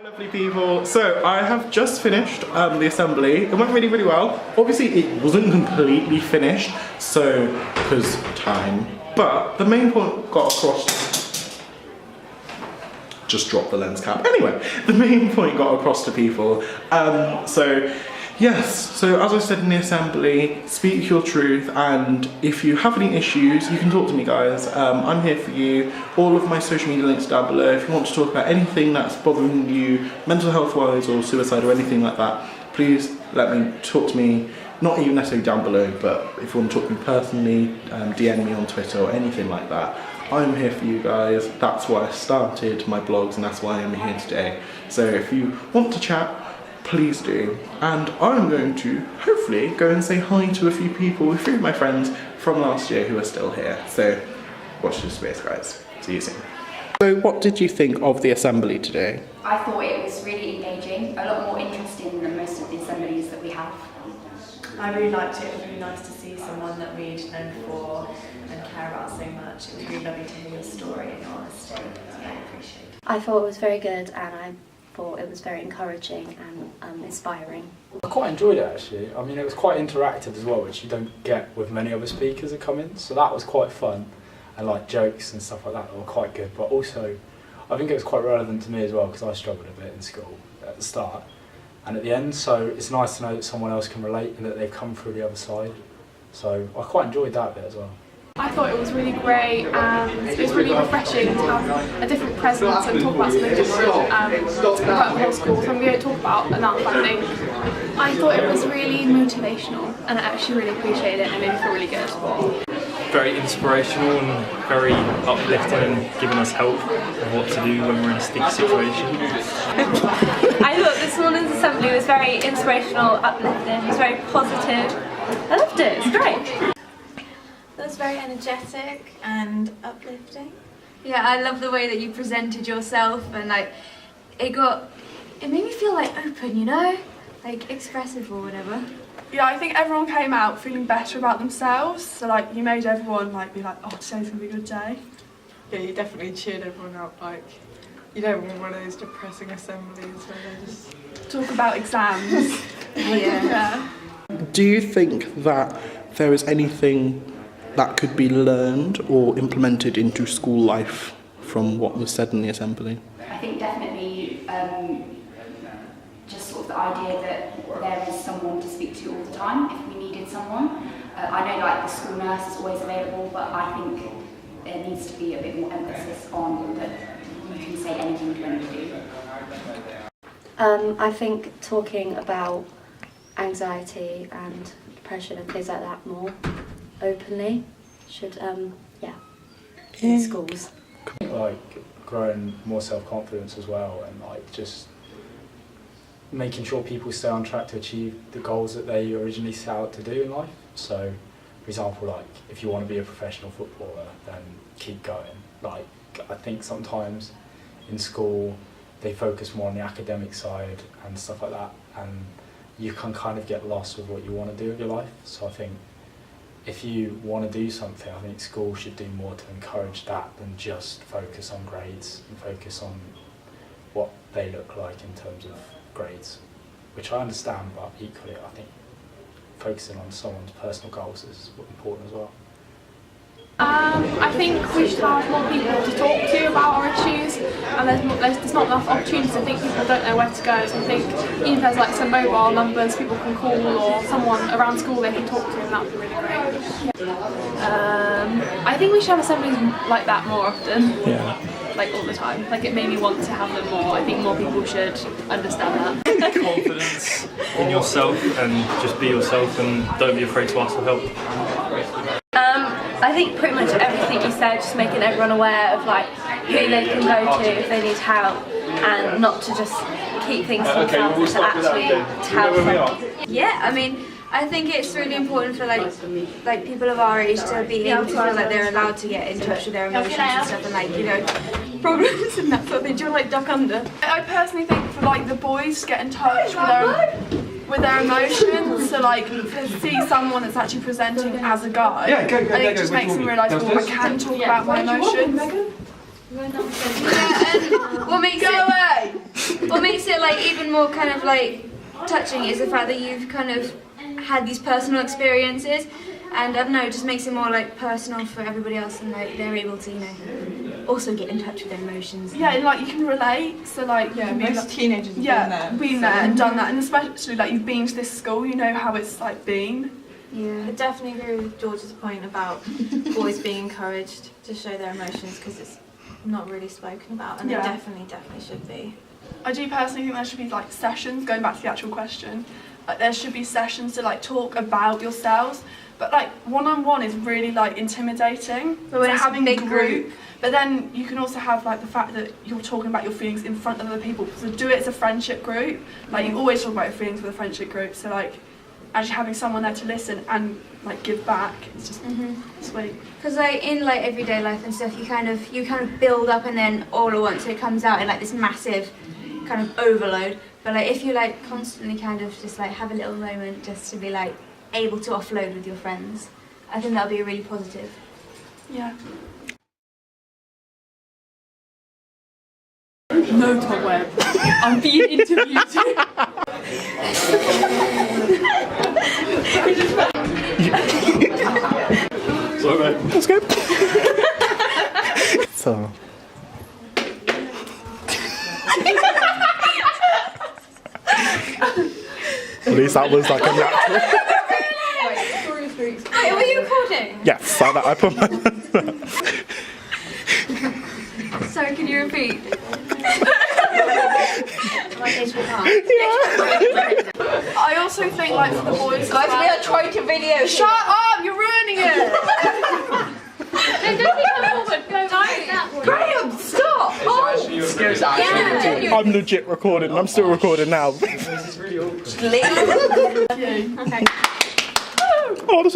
Lovely people, so I have just finished the assembly. It went really well. Obviously it wasn't completely finished, so because time, but the main point got across. Just dropped the lens cap. Anyway, the main point got across to people. Yes, so as I said in the assembly, speak your truth, and if you have any issues, you can talk to me, guys. I'm here for you. All of my social media links down below. If you want to talk about anything that's bothering you, mental health wise or suicide or anything like that, please talk to me. Not even necessarily down below, but if you want to talk to me personally, DM me on Twitter or anything like that. I'm here for you guys. That's why I started my blogs, and that's why I'm here today. So if you want to chat, please do, and I'm going to hopefully go and say hi to a few people, a few of my friends from last year who are still here. So watch this space, guys. See you soon. So what did you think of the assembly today? I thought it was really engaging, a lot more interesting than most of the assemblies that we have. I really liked it. It was really nice to see someone that we'd known before and care about so much. It was really lovely to hear your story and your honesty. I appreciate it. I thought it was very good, and I thought it was very encouraging and inspiring. I quite enjoyed it actually. I mean, it was quite interactive as well, which you don't get with many other speakers that come in, so that was quite fun, and like jokes and stuff like that were quite good, but also I think it was quite relevant to me as well, because I struggled a bit in school at the start and at the end, so it's nice to know that someone else can relate and that they've come through the other side, so I quite enjoyed that bit as well. I thought it was really great, and it was really refreshing to have a different presence and talk about something different about the whole school, something we don't talk about enough, I think. I thought it was really motivational, and I actually really appreciated it, and it made me feel really good. Very inspirational and very uplifting, and giving us help of what to do when we're in a sticky situation. I thought this morning's assembly was very inspirational, uplifting, it was very positive. I loved it, it's great. It was very energetic and uplifting. Yeah, I love the way that you presented yourself, and like it made me feel like open, you know, like expressive or whatever. Yeah, I think everyone came out feeling better about themselves, so like you made everyone like be like, oh, today's gonna be a good day. Yeah, you definitely cheered everyone up. Like, you don't want one of those depressing assemblies where they just talk about exams. Yeah. Do you think that there is anything that could be learned or implemented into school life from what was said in the assembly? I think definitely just sort of the idea that there is someone to speak to all the time if we needed someone. I know like the school nurse is always available, but I think there needs to be a bit more emphasis on that you can say anything to anybody. I think talking about anxiety and depression and things like that more openly should, in schools. Like growing more self-confidence as well, and like just making sure people stay on track to achieve the goals that they originally set out to do in life. So, for example, like if you want to be a professional footballer, then keep going. Like I think sometimes in school they focus more on the academic side and stuff like that, and you can kind of get lost with what you want to do with your life. So I think if you want to do something, I think school should do more to encourage that than just focus on grades and focus on what they look like in terms of grades, which I understand, but equally I think focusing on someone's personal goals is important as well. I think we should have more people to talk to about our issues, and there's not enough opportunities. I think people don't know where to go, so I think even if there's like some mobile numbers people can call, or someone around school they can talk to, and that would be really great. I think we should have assemblies like that more often. Yeah. Like all the time. Like it made me want to have them more. I think more people should understand that. Confidence in yourself, and just be yourself, and don't be afraid to ask for help. I think pretty much everything you said, just making everyone aware of like who they can go to if they need help, and not to just keep things to themselves, to actually tell someone. Yeah, I mean, I think it's really important for like people of our age to be able to feel like they're allowed to get in touch with their emotions and stuff, and like, you know, problems and that sort of thing. Do you want to like duck under? I personally think for like the boys to get in touch with their emotions, so like to see someone that's actually presenting as a guy, I think it just makes them realise, well, I can talk about my emotions. Yeah, and what makes like even more kind of like touching is the fact that you've kind of had these personal experiences, and I don't know, it just makes it more like personal for everybody else, and like they're able to, you know, also get in touch with their emotions. Yeah, and, like you can relate. So like most teenagers have been there and done that, and especially like you've been to this school, you know how it's like been. Yeah, I definitely agree with George's point about boys being encouraged to show their emotions because it's not really spoken about, and it definitely should be. I do personally think there should be like sessions, going back to the actual question, like there should be sessions to like talk about yourselves, but like one-on-one is really like intimidating. But when so it's having a big group. But then you can also have like the fact that you're talking about your feelings in front of other people, so do it as a friendship group. Like you always talk about your feelings with a friendship group, so like actually having someone there to listen and like give back, it's just sweet. Because like in like everyday life and stuff, you kind of build up, and then all at once it comes out in like this massive kind of overload. But like if you like constantly kind of just like have a little moment just to be like able to offload with your friends, I think that'll be really positive. Yeah. No, Tom Webb. I'm being interviewed. Sorry, mate. Let's go. So. At least that was like a natural. Wait, were you recording? Yes, I put my. Sorry, can you repeat? I also think like for the boys, Guys, we are trying to video. Shut up! You're ruining it. No, don't come forward. Go that way. Graham, stop! I'm legit recording. I'm still recording now. This is really awkward. Okay. Oh, that's